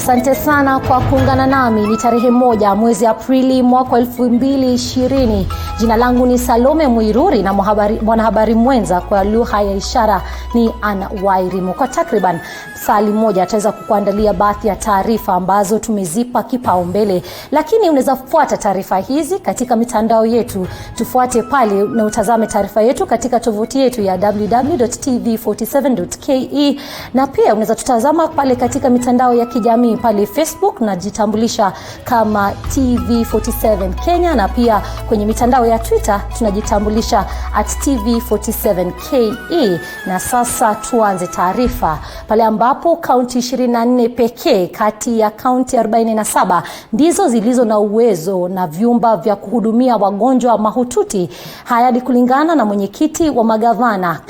Asante sana kwa kuungana nami. Ni tarehe 1 mwezi Aprili mwaka 2020. Jina langu ni Salome Muiruri na mwanahabari mwenza kwa lugha ya ishara ni Ana Wairimu. Kwa takriban sali moja ataweza kukuandalia baadhi ya taarifa ambazo tumezipa kipaumbele, lakini unaweza fuata taarifa hizi katika mitandao yetu. Tufuate pale na utazame taarifa yetu katika tovuti yetu ya www.tv47.ke, na pia unaweza tutazama pale katika mitandao ya kijamii pale Facebook na jitambulisha kama TV47 Kenya, na pia kwenye mitandao ya Twitter tunajitambulisha @TV47KE. Na sasa tuanze taarifa pale ambapo kaunti 24 pekee kati ya kaunti 47 ndizo zilizo na uwezo na vyumba vya kuhudumia wagonjwa mahututi. Haya ni kulingana na mwenyekiti wa magavana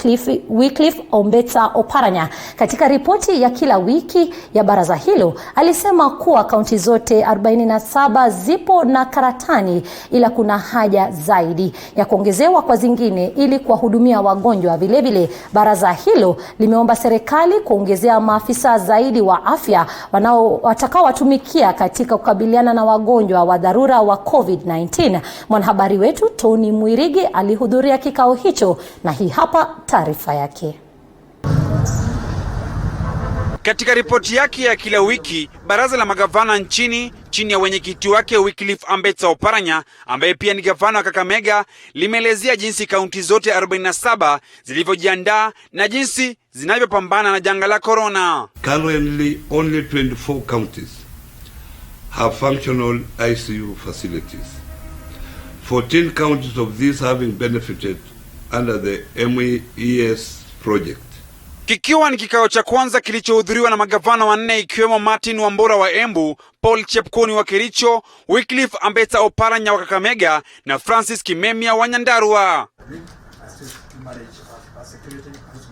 Wycliffe Ombeta Oparanya. Katika ripoti ya kila wiki ya baraza hilo, alisema kuwa kaunti zote 47 zipo na karatani, ila kuna haja zaidi ya kuongezewa kwa zingine ili kuwahudumia wagonjwa. Vile vile baraza hilo limeomba serikali kuongezea maafisa zaidi wa afya watakao watumikia katika kukabiliana na wagonjwa wa dharura wa COVID-19. Mwanahabari wetu Tony Mwirigi alihudhuria kikao hicho na hii hapa taarifa yake. Katika ripoti yake ya kila wiki, baraza la magavana nchini chini ya wenyekiti wake Wycliffe Ombeta Oparanya, ambaye pia ni gavana wa Kakamega, limeelezea jinsi kaunti zote 47 zilivyojiandaa na jinsi zinavyopambana na janga la corona. Currently, only 24 counties have functional ICU facilities. 14 counties of these having benefited under the MES project. Kikiwa ni kikao cha kwanza kilichohudhuriwa na magavana wanne ikiwemo Martin Wambora wa Embu, Paul Chepkoni wa Kericho, Wycliffe Ombeta Oparanya wa Kakamega na Francis Kimemia wa Nyandarua.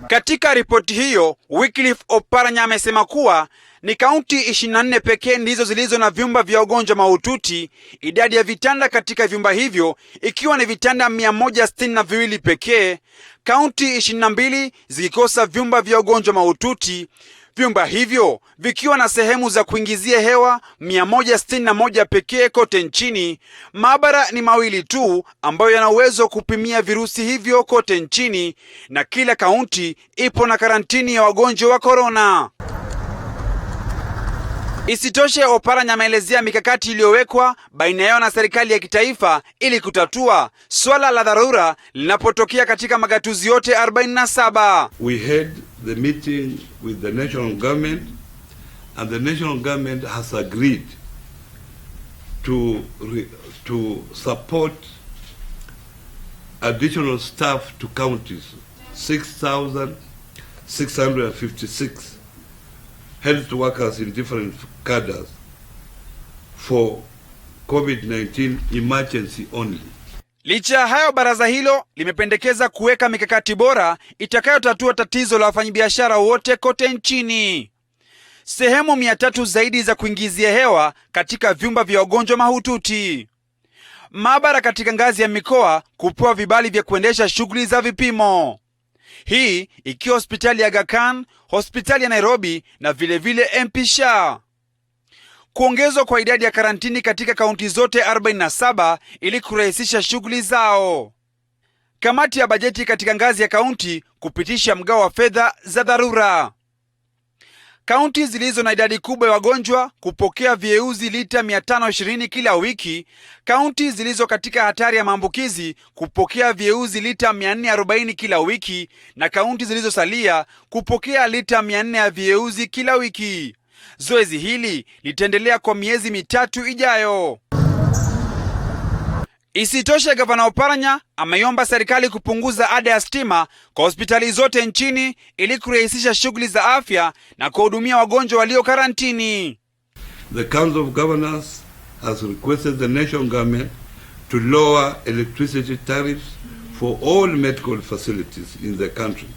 Katika ripoti hiyo, Wycliffe Oparanya amesema kuwa ni kaunti 24 pekee ndizo zilizo na vyumba vya wagonjwa mahututi, idadi ya vitanda katika vyumba hivyo ikiwa ni vitanda 162 pekee, kaunti 22 zikikosa vyumba vya wagonjwa mahututi, vyumba hivyo vikiwa na sehemu za kuingizia hewa 161 pekee kote nchini. Maabara ni 2 tu ambayo yana uwezo wa kupimia virusi hivyo kote nchini, na kila kaunti ipo na karantini ya wagonjwa wa corona. Isitoshe, Oparanya ameelezea mikakati iliyowekwa baina yao na serikali ya kitaifa ili kutatua swala la dharura linapotokea katika magatuzi yote 47. We had the meeting with the national government, and the national government has agreed to support additional staff to counties, 6,656 health workers in different cadres for COVID-19 emergency only. Licha ya hayo, baraza hilo limependekeza kuweka mikakati bora itakayotatua tatizo la wafanyabiashara wote kote nchini. Sehemu 300 zaidi za kuingizia hewa katika vyumba vya wagonjwa mahututi. Maabara katika ngazi ya mikoa kupewa vibali vya kuendesha shughuli za vipimo. Hii ikiwa hospitali ya Aga Khan, hospitali ya Nairobi na vile MP Shah. Kuongezwa kwa idadi ya karantini katika kaunti zote 47 ili kurahisisha shughuli zao. Kamati ya bajeti katika ngazi ya kaunti kupitisha mgao wa fedha za dharura. Kaunti zilizo na idadi kubwa ya wagonjwa kupokea vieuzi lita 520 kila wiki. Kaunti zilizo katika hatari ya maambukizi kupokea vieuzi lita 440 kila wiki, na kaunti zilizosalia kupokea lita 400 ya vieuzi kila wiki. Zoezi hili litaendelea kwa miezi 3 ijayo. Isitoshe, gavana Oparanya ameiomba serikali kupunguza ada ya stima kwa hospitali zote nchini ili kurahisisha shughuli za afya na kuhudumia wagonjwa walio karantini. The Council of Governors has requested the national government to lower electricity tariffs for all medical facilities in the country,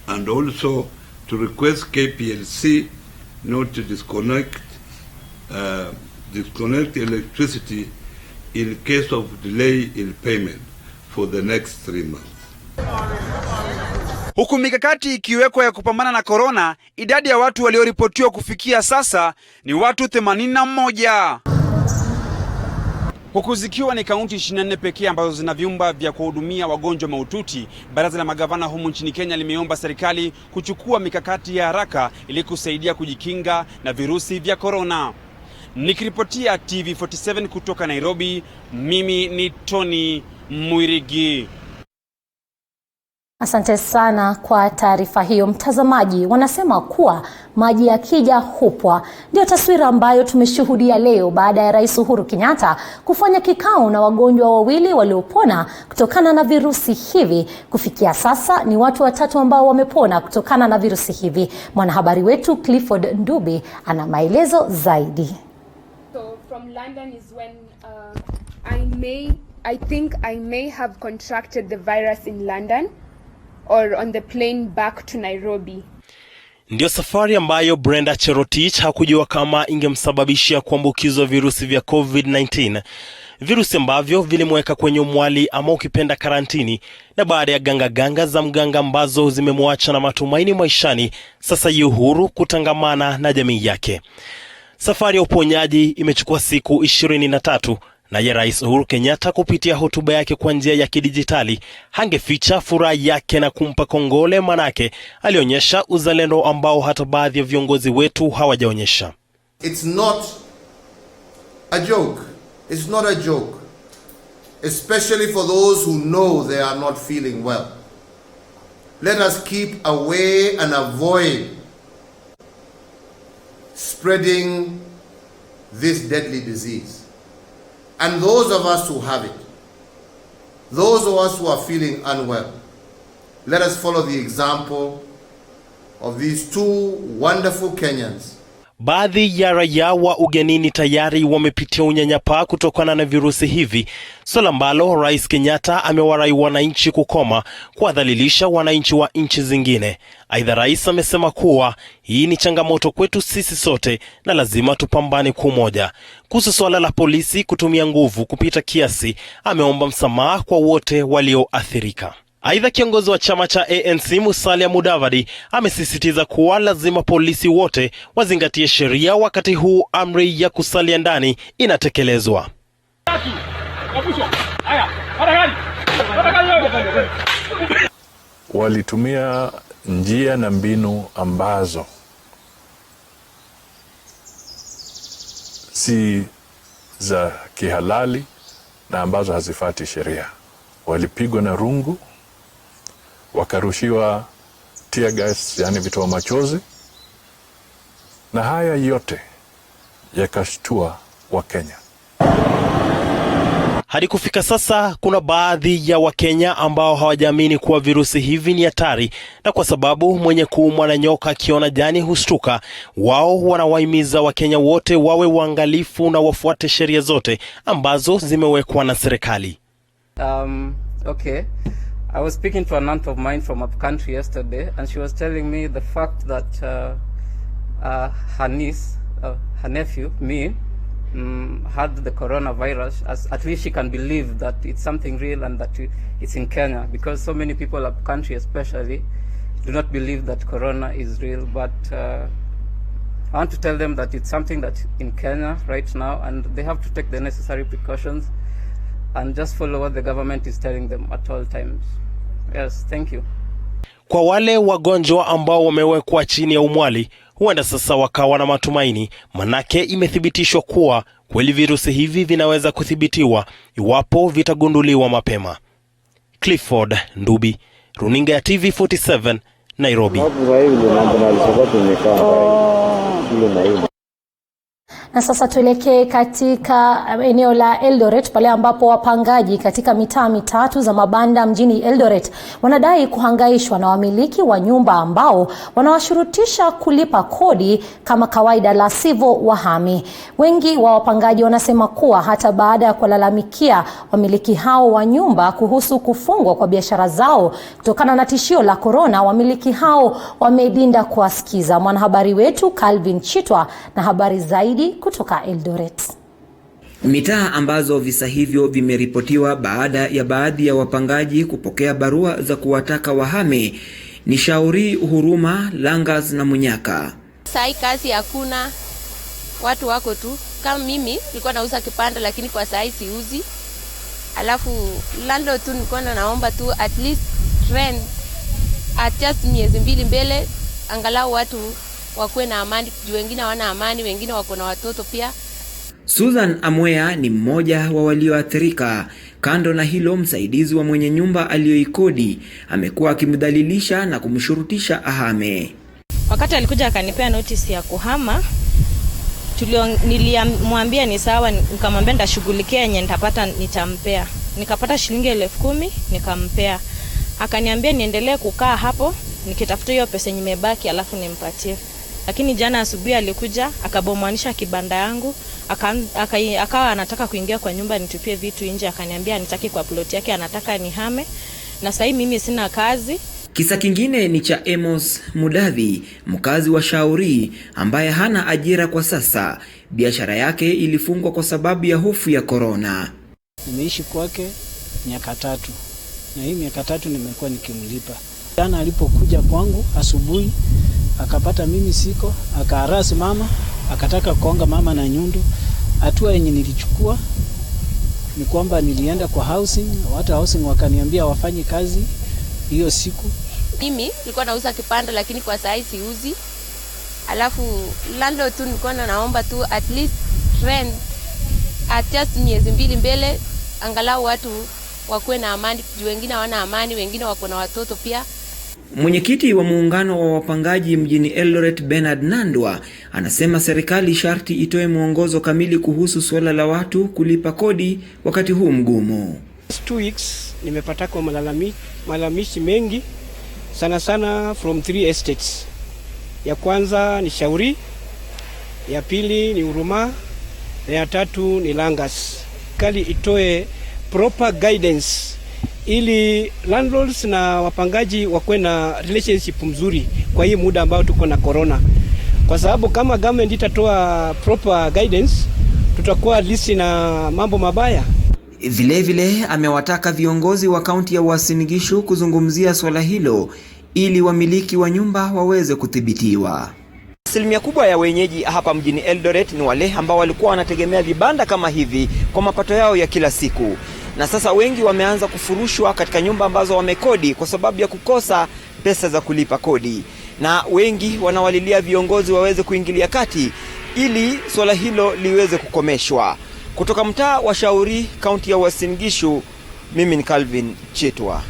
and also to request KPLC not to disconnect electricity in case of delay in payment for the next 3 months. Huku mikakati ikiwekwa ya kupambana na korona, idadi ya watu walioripotiwa kufikia sasa ni watu 81. Huku zikiwa ni kaunti 24 pekee ambazo zina vyumba vya kuhudumia wagonjwa mahututi, baraza la magavana humu nchini Kenya limeomba serikali kuchukua mikakati ya haraka ili kusaidia kujikinga na virusi vya korona. Nikiripotia TV47 kutoka Nairobi, mimi ni Tony Mwirigi. Asante sana kwa taarifa hiyo. Mtazamaji, wanasema kuwa maji yakija hupwa. Ndio taswira ambayo tumeshuhudia leo baada ya Rais Uhuru Kenyatta kufanya kikao na wagonjwa wawili waliopona kutokana na virusi hivi. Kufikia sasa ni watu 3 ambao wamepona kutokana na virusi hivi. Mwanahabari wetu Clifford Ndubi ana maelezo zaidi. So from London is when I think I may have contracted the virus in London or on the plane back to Nairobi. Ndio safari ambayo Brenda Cherotich hakujua kama ingemsababishia kuambukizwa virusi vya COVID-19. Virusi ambavyo vilimweka kwenye umwali ama ukipenda karantini, na baada ya ganga za mganga ambazo zimemwacha na matumaini maishani, sasa yu huru kutangamana na jamii yake. Safari ya uponyaji imechukua siku 23. Naye Rais Uhuru Kenyatta kupitia hotuba yake kwa njia ya kidijitali hangeficha furaha yake na kumpa kongole, manake alionyesha uzalendo ambao hata baadhi ya viongozi wetu hawajaonyesha. It's not a joke. It's not a joke. Especially for those who know they are not feeling well. Let us keep away and avoid spreading this deadly disease. And those of us who have it, those of us who are feeling unwell, let us follow the example of these 2 wonderful Kenyans. Baadhi ya raia wa ugenini tayari wamepitia unyanyapaa kutokana na virusi hivi, swala ambalo Rais Kenyatta amewarai wananchi kukoma kuwadhalilisha wananchi wa nchi zingine. Aidha, rais amesema kuwa hii ni changamoto kwetu sisi sote na lazima tupambane kwa umoja. Kuhusu swala la polisi kutumia nguvu kupita kiasi, ameomba msamaha kwa wote walioathirika. Aidha, kiongozi wa chama cha ANC Musalia Mudavadi amesisitiza kuwa lazima polisi wote wazingatie sheria wakati huu amri ya kusalia ndani inatekelezwa. Walitumia njia na mbinu ambazo si za kihalali na ambazo hazifuati sheria. Walipigwa na rungu, wakarushiwa tear gas, yani vitoa machozi, na haya yote yakashtua Wakenya. Hadi kufika sasa kuna baadhi ya Wakenya ambao hawajaamini kuwa virusi hivi ni hatari, na kwa sababu mwenye kuumwa na nyoka akiona jani hushtuka, wao wanawahimiza Wakenya wote wawe waangalifu na wafuate sheria zote ambazo zimewekwa na serikali. Okay. I was speaking to an aunt of mine from up country yesterday, and she was telling me the fact that her niece, her nephew, me, had the coronavirus. At least she can believe that it's something real and that it's in Kenya, because so many people up country especially do not believe that corona is real. But I want to tell them that it's something that's in Kenya right now, and they have to take the necessary precautions and just follow what the government is telling them at all times. Yes, thank you. Kwa wale wagonjwa ambao wamewekwa chini ya umwali, huenda sasa wakawa na matumaini, manake imethibitishwa kuwa kweli virusi hivi vinaweza kudhibitiwa iwapo vitagunduliwa mapema. Clifford Ndubi, runinga ya TV47, Nairobi. Na sasa tuelekee katika eneo la Eldoret, pale ambapo wapangaji katika mitaa 3 za mabanda mjini Eldoret wanadai kuhangaishwa na wamiliki wa nyumba ambao wanawashurutisha kulipa kodi kama kawaida, la sivyo wahami. Wengi wa wapangaji wanasema kuwa hata baada ya kulalamikia wamiliki hao wa nyumba kuhusu kufungwa kwa biashara zao kutokana na tishio la korona, wamiliki hao wamedinda kuwasikiza. Mwanahabari wetu Calvin Chitwa na habari zaidi kutoka Eldoret. Mitaa ambazo visa hivyo vimeripotiwa baada ya baadhi ya wapangaji kupokea barua za kuwataka wahame ni Shauri, Huruma, Langas na Munyaka. Sai kazi hakuna, watu wako tu. Kama mimi nilikuwa nauza kipanda lakini kwa sai siuzi. Alafu landlord tu nilikuwa naomba tu at least rent just miezi 2 mbele, angalau watu wakuwe na amani, wengine hawana amani, wengine wako na watoto pia. Susan Amwea ni mmoja wa walioathirika. Kando na hilo, msaidizi wa mwenye nyumba aliyoikodi amekuwa akimdhalilisha na kumshurutisha ahame. Wakati alikuja akanipea notice ya kuhama, nilimwambia ni sawa, nikamwambia nitashughulikia yenye nitapata nitampea. Nikapata shilingi 10,000 nikampea. Akaniambia niendelee kukaa hapo nikitafuta hiyo pesa nimebaki alafu nimpatie. Lakini jana asubuhi alikuja akabomanisha kibanda yangu, akawa anataka kuingia kwa nyumba nitupie vitu nje, akaniambia nitaki kwa plot yake, anataka nihame. Na sasa mimi sina kazi. Kisa kingine ni cha Amos Mudavi, mkazi wa Shauri, ambaye hana ajira kwa sasa. Biashara yake ilifungwa kwa sababu ya hofu ya corona. Nimeishi kwake miaka 3. Na hii miaka 3 nimekuwa nikimlipa. Jana alipokuja kwangu asubuhi, akapata mimi siko, akaharasi mama, akataka kuonga mama na nyundo. Hatua yenye nilichukua ni kwamba nilienda kwa housing, watu housing wakaniambia wafanye kazi hiyo siku. Mimi nilikuwa nauza kipanda lakini kwa sai siuzi. Alafu landlord tu nilikuwa naomba tu at least rent just miezi 2 mbele, angalau watu wakuwe na amani, wengine hawana amani, wengine wako na watoto pia. Mwenyekiti wa muungano wa wapangaji mjini Eldoret, Bernard Nandwa, anasema serikali sharti itoe mwongozo kamili kuhusu swala la watu kulipa kodi wakati huu mgumu. 2 weeks nimepata kwa malalamishi mengi sana from 3 estates. Ya kwanza ni Shauri, ya pili ni Huruma, na ya tatu ni Langas. Kali itoe proper guidance ili landlords na wapangaji wakuwe na relationship mzuri kwa hii muda ambao tuko na corona. Kwa sababu kama government itatoa proper guidance, tutakuwa list na mambo mabaya. Vile amewataka viongozi wa kaunti ya Uasin Gishu kuzungumzia swala hilo ili wamiliki wa nyumba waweze kudhibitiwa. Asilimia kubwa ya wenyeji hapa mjini Eldoret ni wale ambao walikuwa wanategemea vibanda kama hivi kwa mapato yao ya kila siku. Na sasa wengi wameanza kufurushwa katika nyumba ambazo wamekodi kwa sababu ya kukosa pesa za kulipa kodi. Na wengi wanawalilia viongozi waweze kuingilia kati ili swala hilo liweze kukomeshwa. Kutoka mtaa wa Shauri, kaunti ya Uasin Gishu, mimi ni Calvin Chitwa.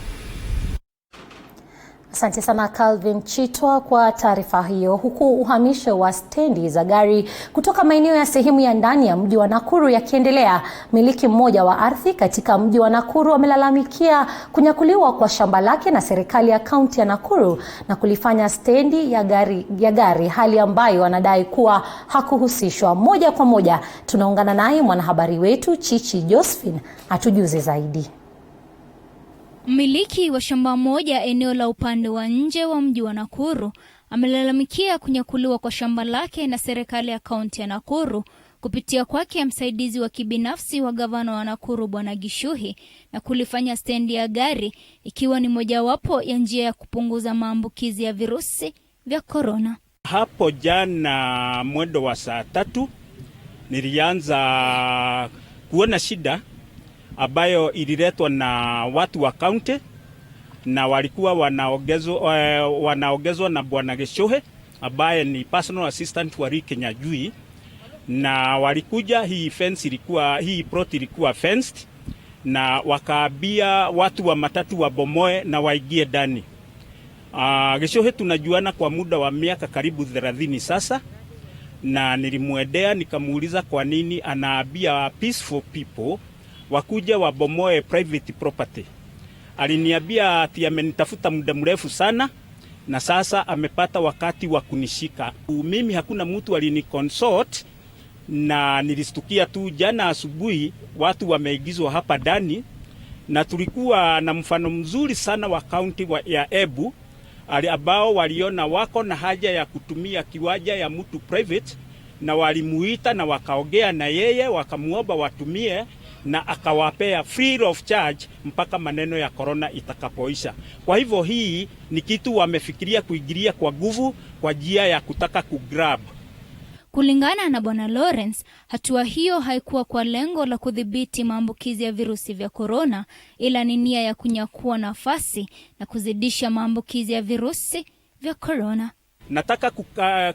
Asante sana Calvin Chitwa kwa taarifa hiyo. Huku uhamisho wa stendi za gari kutoka maeneo ya sehemu ya ndani ya mji wa Nakuru yakiendelea, miliki mmoja wa ardhi katika mji wa Nakuru amelalamikia kunyakuliwa kwa shamba lake na serikali ya kaunti ya Nakuru na kulifanya stendi ya gari, hali ambayo anadai kuwa hakuhusishwa. Moja kwa moja tunaungana naye mwanahabari wetu Chichi Josephine atujuze zaidi. Mmiliki wa shamba moja eneo la upande wa nje wa mji wa Nakuru amelalamikia kunyakuliwa kwa shamba lake na serikali ya kaunti ya Nakuru kupitia kwake msaidizi wa kibinafsi wa gavana wa Nakuru Bwana Gishuhi na kulifanya stendi ya gari, ikiwa ni mojawapo ya njia ya kupunguza maambukizi ya virusi vya corona. Hapo jana mwendo wa saa 3 nilianza kuona shida ambayo ililetwa na watu wa kaunti na walikuwa wanaongezwa na Bwana Gishuhi ambaye ni personal assistant wa Ricky Nyajui, na walikuja, hii plot ilikuwa fenced na wakaambia watu wa matatu wabomoe na waingie ndani. Gishuhi tunajuana kwa muda wa miaka karibu 30 sasa, na nilimwendea nikamuuliza kwa nini anaambia peaceful people wakuja wabomoe private property. Aliniambia ati amenitafuta muda mrefu sana na sasa amepata wakati wa kunishika. Mimi hakuna mtu aliniconsult, na nilistukia tu jana asubuhi watu wameigizwa hapa ndani, na tulikuwa na mfano mzuri sana wa county ya Ebu ambao waliona wako na haja ya kutumia kiwanja ya mtu private, na walimuita na wakaongea na yeye wakamuomba watumie na akawapea free of charge mpaka maneno ya corona itakapoisha. Kwa hivyo hii ni kitu wamefikiria kuingilia kwa nguvu kwa njia ya kutaka kugrab. Kulingana na Bwana Lawrence, hatua hiyo haikuwa kwa lengo la kudhibiti maambukizi ya virusi vya corona, ila ni nia ya kunyakua nafasi na kuzidisha maambukizi ya virusi vya corona. Nataka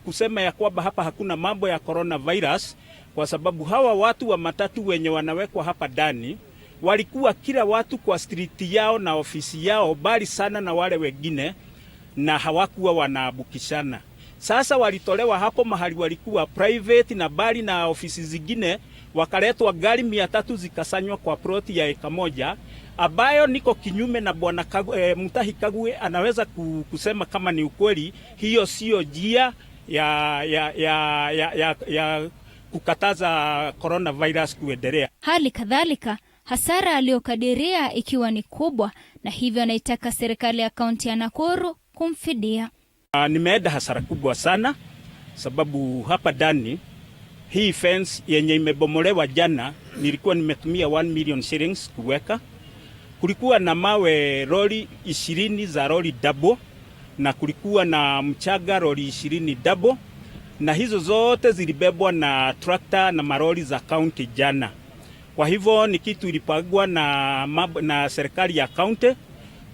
kusema ya kwamba hapa hakuna mambo ya coronavirus, kwa sababu hawa watu wa matatu wenye wanawekwa hapa ndani walikuwa kila watu kwa street yao na ofisi yao bali sana na wale wengine, na hawakuwa wanaabukishana. Sasa walitolewa hapo mahali walikuwa private na bali na ofisi zingine, wakaletwa gari 300 zikasanywa kwa ploti ya eka moja, ambayo niko kinyume na Bwana Mutahi Kagwe anaweza kusema kama ni ukweli. Hiyo sio njia ya kukataza coronavirus kuendelea. Hali kadhalika, hasara aliyokadiria ikiwa ni kubwa, na hivyo anaitaka serikali ya kaunti ya Nakuru kumfidia. Nimeenda hasara kubwa sana, sababu hapa ndani hii fence yenye imebomolewa jana nilikuwa nimetumia 1 million shillings kuweka. Kulikuwa na mawe lori 20 za lori double, na kulikuwa na mchaga lori 20 double, na hizo zote zilibebwa na tractor na maroli za county jana. Kwa hivyo ni kitu ilipagwa na serikali ya county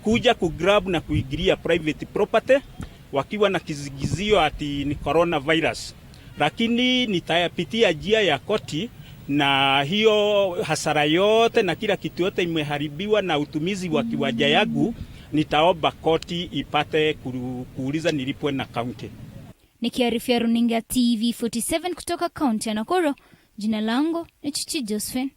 kuja kugrab na kuingilia private property wakiwa na kizigizio ati ni coronavirus. Lakini nitayapitia njia ya koti, na hiyo hasara yote na kila kitu yote imeharibiwa na utumizi wa kiwanja yangu, nitaomba koti ipate kuuliza nilipwe na county. Nikiarifia runinga TV47 kutoka kaunti ya Nakuru, jina langu ni Chichi Josephine.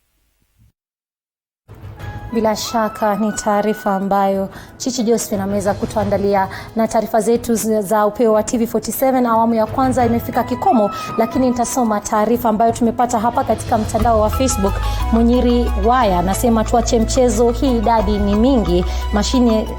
Bila shaka ni taarifa ambayo Chichi Josephine ameweza kutuandalia, na taarifa zetu za Upeo wa TV47 awamu ya kwanza imefika kikomo, lakini nitasoma taarifa ambayo tumepata hapa katika mtandao wa Facebook. Munyiri Waya anasema tuache mchezo, hii idadi ni mingi,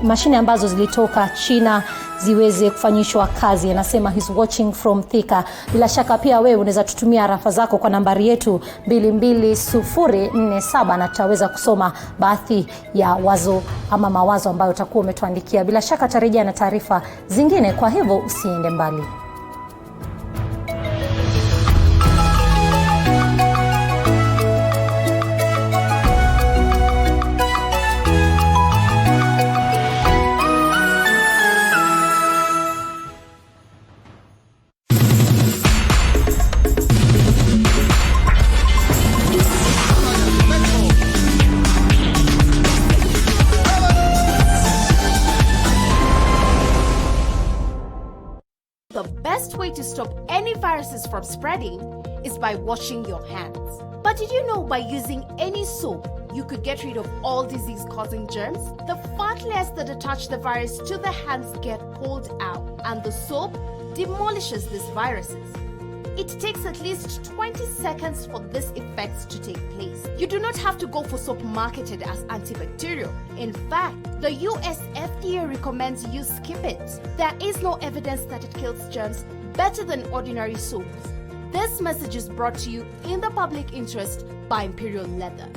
mashine ambazo zilitoka China ziweze kufanyishwa kazi. Anasema he's watching from Thika. Bila shaka pia wewe unaweza tutumia arafa zako kwa nambari yetu 22047 na tutaweza kusoma baadhi ya wazo ama mawazo ambayo utakuwa umetuandikia. Bila shaka tarejea na taarifa zingine, kwa hivyo usiende mbali. The best way to stop any viruses from spreading is by washing your hands. But did you know by using any soap, you could get rid of all disease-causing germs? The fat layers that attach the virus to the hands get pulled out, and the soap demolishes these viruses. It takes at least 20 seconds for this effect to take place. You do not have to go for soap marketed as antibacterial. In fact, the US FDA recommends you skip it. There is no evidence that it kills germs better than ordinary soaps. This message is brought to you in the public interest by Imperial Leather.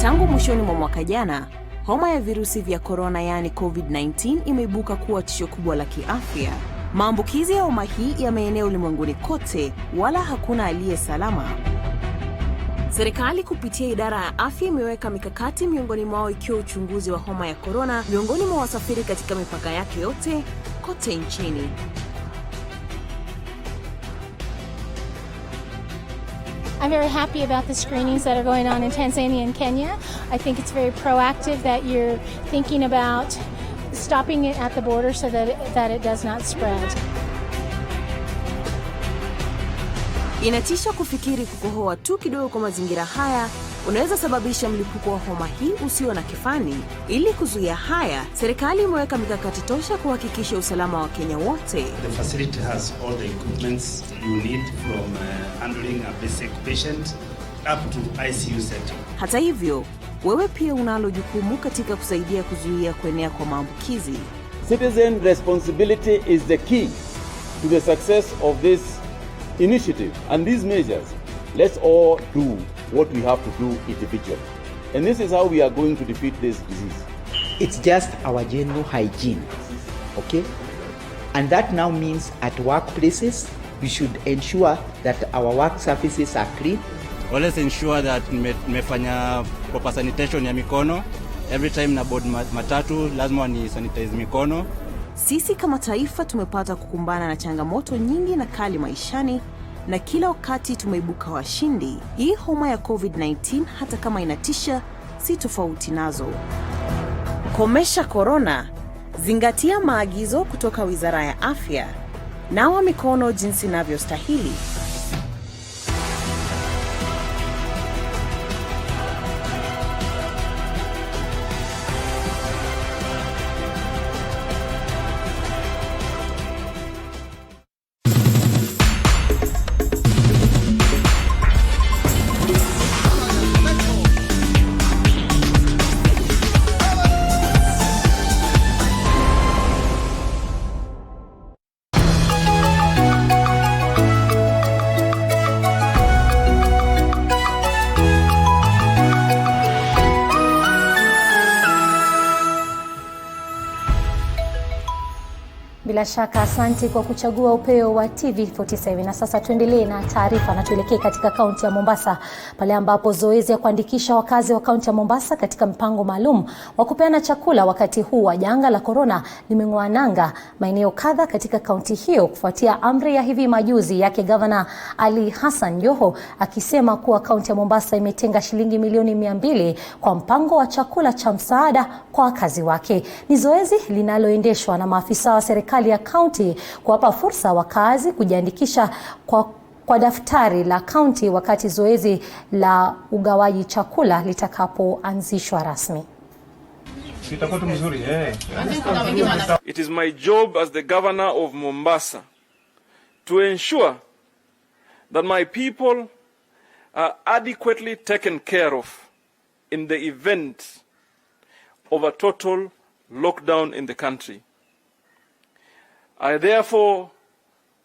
Tangu mwishoni mwa mwaka jana, homa ya virusi vya corona yaani COVID-19 imeibuka kuwa tisho kubwa la kiafya. Maambukizi ya homa hii yameenea ulimwenguni kote, wala hakuna aliye salama. Serikali kupitia idara ya afya imeweka mikakati, miongoni mwao ikiwa uchunguzi wa homa ya corona miongoni mwa wasafiri katika mipaka yake yote kote nchini. I'm very happy about the screenings that are going on in Tanzania and Kenya. I think it's very proactive that you're thinking about stopping it at the border so that it does not spread. Inatisha kufikiri kukohoa tu kidogo kwa mazingira haya unaweza sababisha mlipuko wa homa hii usio na kifani. Ili kuzuia haya, serikali imeweka mikakati tosha kuhakikisha usalama wa Kenya wote. The facility has all the equipments you need from handling a basic patient up to ICU setting. Hata hivyo, wewe pia unalo jukumu katika kusaidia kuzuia kuenea kwa maambukizi. Citizen responsibility is the key to the success of this initiative and these measures. Let's all do what we have to do individually. And this is how we are going to defeat this disease. It's just our general hygiene, okay? And that now means at workplaces, we should ensure that our work surfaces are clean. Always ensure that nimefanya proper sanitation ya mikono. Every time na board matatu, lazima ni sanitize mikono. Sisi kama taifa tumepata kukumbana na changamoto nyingi na kali maishani, na kila wakati tumeibuka washindi. Hii homa ya COVID-19 hata kama inatisha, si tofauti nazo. Komesha corona, zingatia maagizo kutoka Wizara ya Afya, nawa mikono jinsi inavyostahili. Bila shaka asante kwa kuchagua Upeo wa TV47. Na sasa tuendelee na taarifa na tuelekee katika kaunti ya Mombasa, pale ambapo zoezi ya kuandikisha wakazi wa kaunti ya Mombasa katika mpango maalum wa kupeana chakula wakati huu wa janga la corona limeng'oa nanga maeneo kadha katika kaunti hiyo, kufuatia amri ya hivi majuzi yake Gavana Ali Hassan Joho akisema kuwa kaunti ya Mombasa imetenga shilingi milioni 200 kwa mpango wa chakula cha msaada kwa wakazi wake. Ni zoezi linaloendeshwa na maafisa wa serikali ya kaunti kuwapa fursa wakazi kujiandikisha kwa daftari la kaunti wakati zoezi la ugawaji chakula litakapoanzishwa rasmi. It is my job as the governor of Mombasa to ensure that my people are adequately taken care of in the event of a total lockdown in the country. I therefore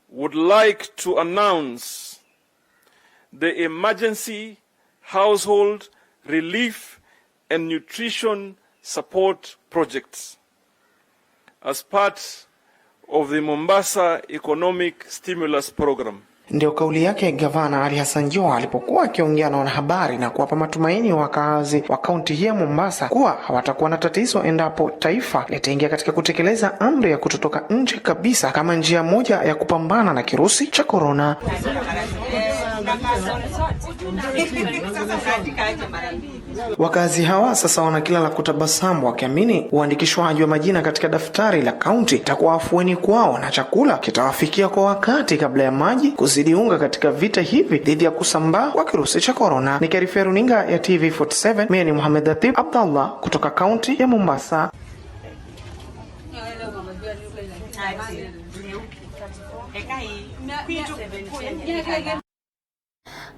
would like to announce the Emergency Household Relief and Nutrition Support Projects as part of the Mombasa Economic Stimulus Program. Ndio kauli yake Gavana Ali Hassan Joho alipokuwa akiongea na wanahabari na kuwapa matumaini wakazi wa kaunti hii ya Mombasa kuwa hawatakuwa na tatizo endapo taifa litaingia katika kutekeleza amri ya kutotoka nje kabisa kama njia moja ya kupambana na kirusi cha corona. Wakazi hawa sasa wana kila la kutabasamu, wakiamini uandikishwaji wa majina katika daftari la kaunti itakuwa afueni kwao na chakula kitawafikia kwa wakati kabla ya maji kuzidi unga katika vita hivi dhidi ya kusambaa kwa kirusi cha corona. Nikiarifia runinga ya TV47, mimi ni Mohamed Hatib Abdallah kutoka kaunti ya Mombasa.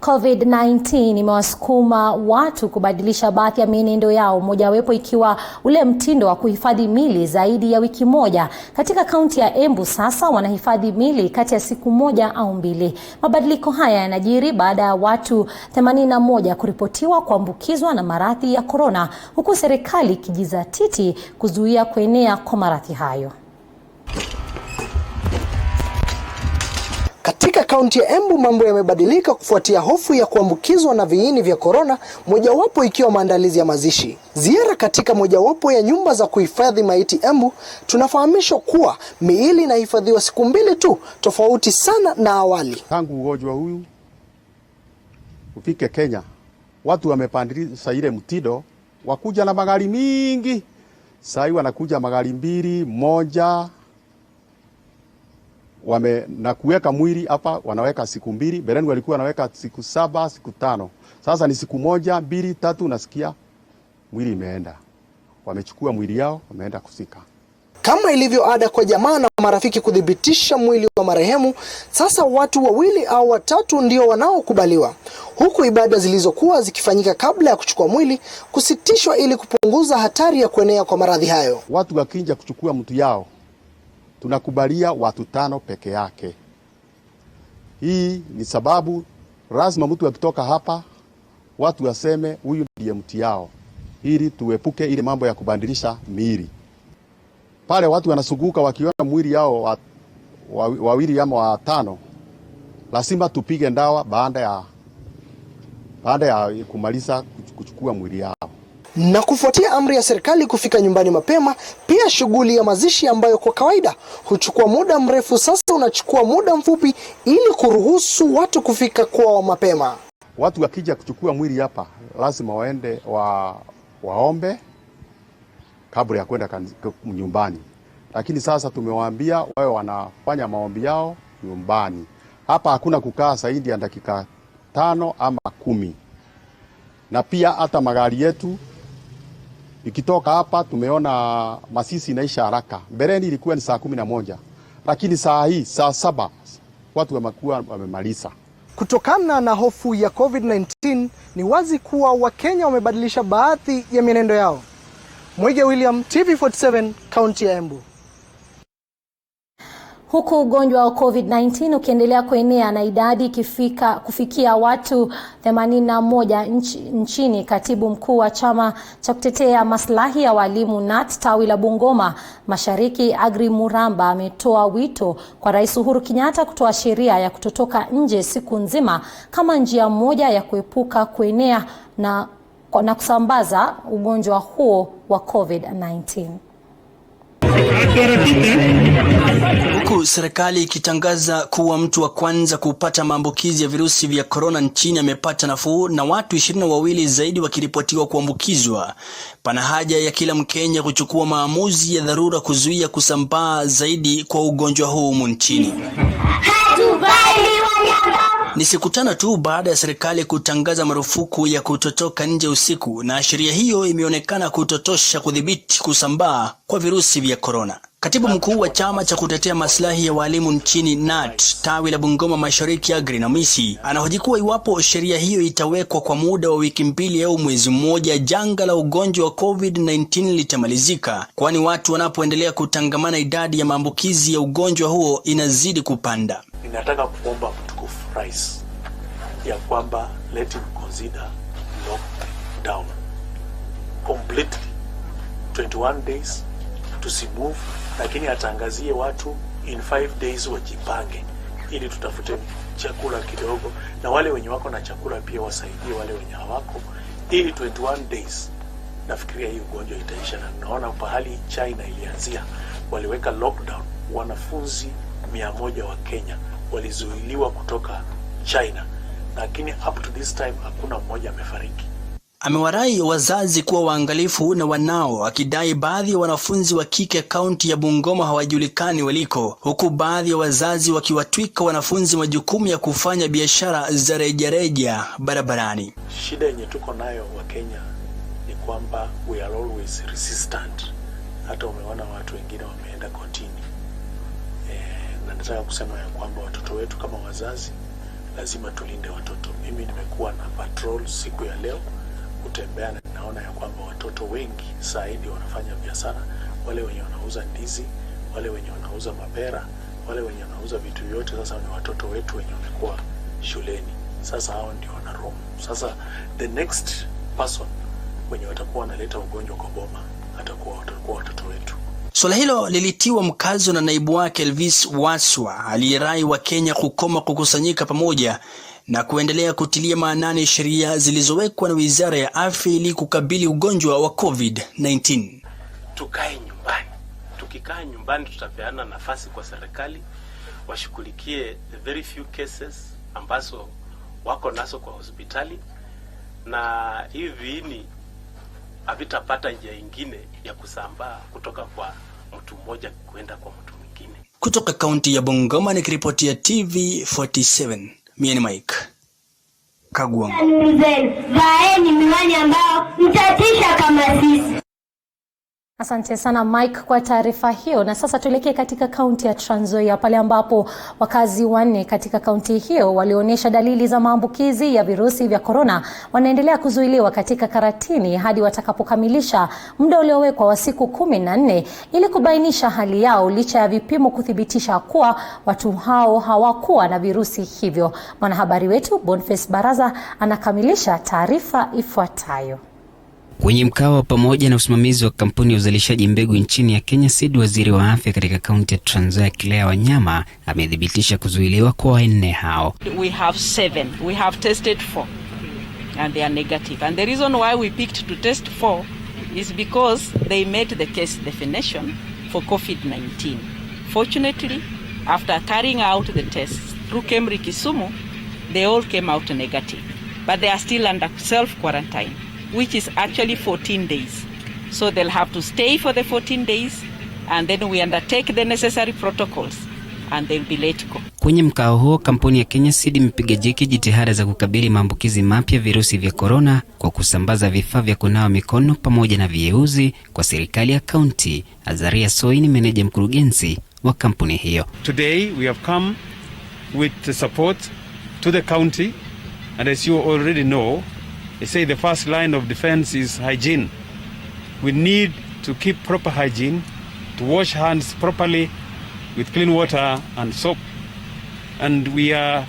COVID-19 imewasukuma watu kubadilisha baadhi ya mienendo yao, mojawapo ikiwa ule mtindo wa kuhifadhi mili zaidi ya wiki moja. Katika kaunti ya Embu sasa wanahifadhi mili kati ya siku moja au mbili. Mabadiliko haya yanajiri baada ya watu 81 kuripotiwa kuambukizwa na maradhi ya corona, huku serikali ikijizatiti kuzuia kuenea kwa maradhi hayo. Katika kaunti ya Embu mambo yamebadilika kufuatia hofu ya kuambukizwa na viini vya corona, mojawapo ikiwa maandalizi ya mazishi. Ziara katika mojawapo ya nyumba za kuhifadhi maiti Embu, tunafahamishwa kuwa miili inahifadhiwa siku 2 tu, tofauti sana na awali. Tangu ugonjwa huyu ufike Kenya, watu wamepandisha ile mtindo wakuja na magari mingi. Sasa wanakuja magari 2, 1 na kuweka mwili hapa, wanaweka siku 2. Bereni walikuwa wanaweka siku 7, siku 5. Sasa ni siku 1, 2, 3 nasikia mwili imeenda. Wamechukua mwili yao, wameenda kusika. Kama ilivyo ada kwa jamaa na marafiki kudhibitisha mwili wa marehemu, sasa watu 2 au 3 ndio wanaokubaliwa, huku ibada zilizokuwa zikifanyika kabla ya kuchukua mwili kusitishwa ili kupunguza hatari ya kuenea kwa maradhi hayo. Watu wakinja kuchukua mtu yao tunakubalia watu 5 peke yake. Hii ni sababu lazima mtu akitoka hapa watu waseme huyu ndiye mtu yao, ili tuepuke ile mambo ya kubadilisha miili. Pale watu wanasuguka wakiona mwili yao wawili ama 5, lazima tupige ndawa baada ya kumaliza kuchukua mwili yao. Na kufuatia amri ya serikali kufika nyumbani mapema, pia shughuli ya mazishi ambayo kwa kawaida huchukua muda mrefu sasa unachukua muda mfupi ili kuruhusu watu kufika kwao mapema. Watu wakija kuchukua mwili hapa lazima waende waombe kabla ya kwenda nyumbani. Lakini sasa tumewaambia wao wanafanya maombi yao nyumbani. Hapa hakuna kukaa zaidi ya dakika 5 ama 10. Na pia hata magari yetu ikitoka hapa tumeona masisi inaisha haraka. Mbeleni ilikuwa ni saa 11. Lakini saa hii saa 7 watu wamekuwa wamemaliza. Kutokana na hofu ya COVID-19 ni wazi kuwa Wakenya wamebadilisha baadhi ya mienendo yao. Mwige William, TV47, kaunti ya Embu. Huku ugonjwa wa COVID-19 ukiendelea kuenea na idadi kufikia watu 81 nchini, katibu mkuu wa chama cha kutetea maslahi ya walimu NAT tawi la Bungoma Mashariki Agri Muramba ametoa wito kwa Rais Uhuru Kenyatta kutoa sheria ya kutotoka nje siku nzima kama njia moja ya kuepuka kuenea na kusambaza ugonjwa huo wa COVID-19. Huku serikali ikitangaza kuwa mtu wa kwanza kupata maambukizi ya virusi vya corona nchini amepata nafuu na watu 22 zaidi wakiripotiwa kuambukizwa, pana haja ya kila Mkenya kuchukua maamuzi ya dharura kuzuia kusambaa zaidi kwa ugonjwa huu nchini. Ni siku 5 tu baada ya serikali kutangaza marufuku ya kutotoka nje usiku, na sheria hiyo imeonekana kutotosha kudhibiti kusambaa kwa virusi vya corona. Katibu mkuu wa chama cha kutetea maslahi ya walimu nchini NAT tawi la Bungoma Mashariki Agri Namisi anahoji kuwa iwapo sheria hiyo itawekwa kwa muda wa wiki 2 au mwezi mmoja, janga la ugonjwa wa COVID-19 litamalizika, kwani watu wanapoendelea kutangamana idadi ya maambukizi ya ugonjwa huo inazidi kupanda. Ninataka kuomba mtukufu Rais ya kwamba let him consider lockdown completely 21 days tusimove, lakini atangazie watu in 5 days wajipange ili tutafute chakula kidogo, na wale wenye wako na chakula pia wasaidie wale wenye hawako, ili 21 days nafikiria hii ugonjwa itaisha. Na naona pahali China ilianzia waliweka lockdown, wanafunzi 100 wa Kenya walizuiliwa kutoka China, lakini up to this time hakuna mmoja amefariki. Amewarai wazazi kuwa waangalifu na wanao, akidai baadhi ya wanafunzi wa kike kaunti ya Bungoma hawajulikani waliko, huku baadhi ya wazazi wakiwatwika wanafunzi majukumu ya kufanya biashara za rejareja barabarani. Shida yenye tuko nayo wa Kenya ni kwamba we are always resistant. Hata umeona watu wengine wameenda kotini. Na nataka kusema ya kwamba watoto wetu kama wazazi lazima tulinde watoto. Mimi nimekuwa na patrol siku ya leo kutembea, na naona ya kwamba watoto wengi zaidi wanafanya biashara, wale wenye wanauza ndizi, wale wenye wanauza mapera, wale wenye wanauza vitu vyote. Sasa ni watoto wetu wenye wamekuwa shuleni, sasa hao ndio wanaroam. Sasa the next person wenye watakuwa wanaleta ugonjwa kwa boma watakuwa watoto wetu. Swala hilo lilitiwa mkazo na naibu wake Elvis Waswa aliyerai wa Kenya kukoma kukusanyika pamoja na kuendelea kutilia maanani sheria zilizowekwa na Wizara ya Afya ili kukabili ugonjwa wa COVID-19. Tukae nyumbani. Tukikaa nyumbani tutapeana nafasi kwa serikali washughulikie the very few cases ambazo wako nazo kwa hospitali, na hivi ni havitapata njia nyingine ya kusambaa kutoka kwa mtu mmoja kwenda kwa mtu mwingine. Kutoka kaunti ya Bungoma nikiripotia TV47, mimi ni Mike Kagwang. Vaeni miwani ambao mtatisha kama sisi. Asante sana Mike kwa taarifa hiyo. Na sasa tuelekee katika kaunti ya Trans Nzoia pale ambapo wakazi 4 katika kaunti hiyo walionyesha dalili za maambukizi ya virusi vya korona wanaendelea kuzuiliwa katika karantini hadi watakapokamilisha muda uliowekwa wa siku 14 ili kubainisha hali yao licha ya vipimo kuthibitisha kuwa watu hao hawakuwa na virusi hivyo. Mwanahabari wetu Boniface Baraza anakamilisha taarifa ifuatayo. Kwenye mkao pamoja na usimamizi wa kampuni ya uzalishaji mbegu nchini ya Kenya Seed, waziri wa afya katika kaunti ya Trans Nzoia Claire Wanyama amedhibitisha kuzuiliwa kwa 4 hao. We have 7. We have tested 4 and they are negative. And the reason why we picked to test 4 is because they met the case definition for COVID-19. Fortunately, after carrying out the tests through KEMRI Kisumu, they all came out negative. But they are still under self-quarantine, which is actually 14 days. So they'll have to stay for the 14 days and then we undertake the necessary protocols and they'll be let go. Kwenye mkao huo, kampuni ya Kenya Seed imepiga jeki jitihada za kukabili maambukizi mapya virusi vya korona kwa kusambaza vifaa vya kunawa mikono pamoja na vieuzi kwa serikali ya kaunti. Azaria Soi ni meneja mkurugenzi wa kampuni hiyo. Today we have come with the support to the county, and as you already know, they say the first line of defense is hygiene. We need to keep proper hygiene, to wash hands properly with clean water and soap. And we are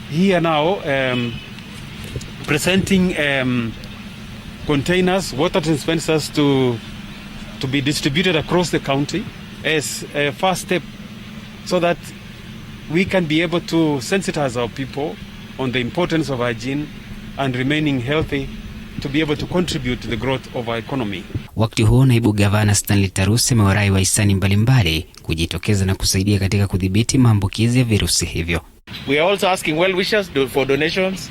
here now presenting containers, water dispensers to be distributed across the county as a first step so that we can be able to sensitize our people on the importance of hygiene and remaining healthy to be able to contribute to the growth of our economy. Wakati huo, naibu gavana Stanley Taruse amewarai wahisani mbalimbali kujitokeza na kusaidia katika kudhibiti maambukizi ya virusi hivyo. We are also asking well wishers for donations.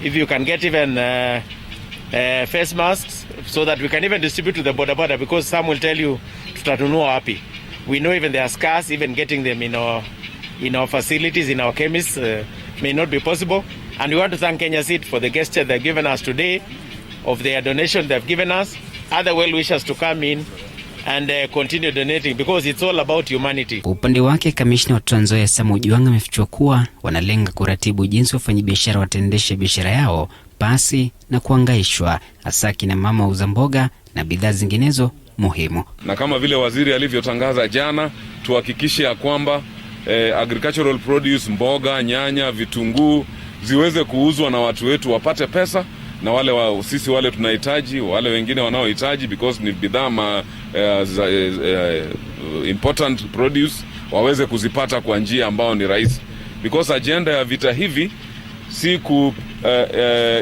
If you can get even face masks so that we can even distribute to the border because some will tell you tutatunua wapi. We know even they are scarce, even getting them in our facilities, in our chemists may not be possible. And we want to thank Kenya Seed for the gesture they've given us today of their donation they've given us. Other well wishers to come in and continue donating because it's all about humanity. Kwa upande wake, kamishna wa Trans Nzoia Samu Juanga amefichua kuwa wanalenga kuratibu jinsi wafanyabiashara wataendesha biashara yao pasi na kuangaishwa, hasa kina mama wauza mboga na bidhaa zinginezo muhimu. Na kama vile waziri alivyotangaza jana, tuhakikishe ya kwamba agricultural produce, mboga, nyanya, vitunguu ziweze kuuzwa na watu wetu wapate pesa, na sisi wale tunahitaji, wale wengine wanaohitaji because ni bidhaa important produce waweze kuzipata kwa njia ambao ni rahisi, because agenda ya vita hivi si ku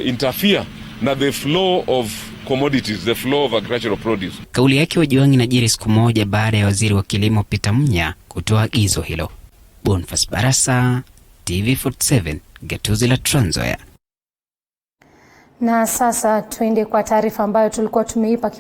interfere na the flow of commodities, the flow of agricultural produce. Kauli yake Wajuangi inajiri siku moja baada ya waziri wa kilimo Peter Munya kutoa agizo hilo. Boniface Barasa, TV47, gatuzi la Trans Nzoia. Na sasa tuende kwa taarifa ambayo tulikuwa tumeipa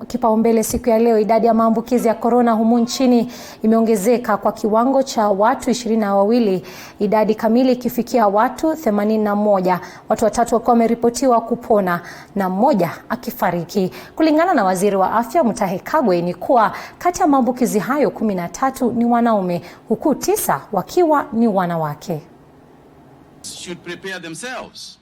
kipaumbele siku ya leo. Idadi ya maambukizi ya korona humu nchini imeongezeka kwa kiwango cha watu 22, idadi kamili ikifikia watu 81. Watu 3 wakiwa wameripotiwa kupona na 1 akifariki. Kulingana na waziri wa afya Mutahi Kagwe ni kuwa kati ya maambukizi hayo 13 ni wanaume huku 9 wakiwa ni wanawake. Should prepare themselves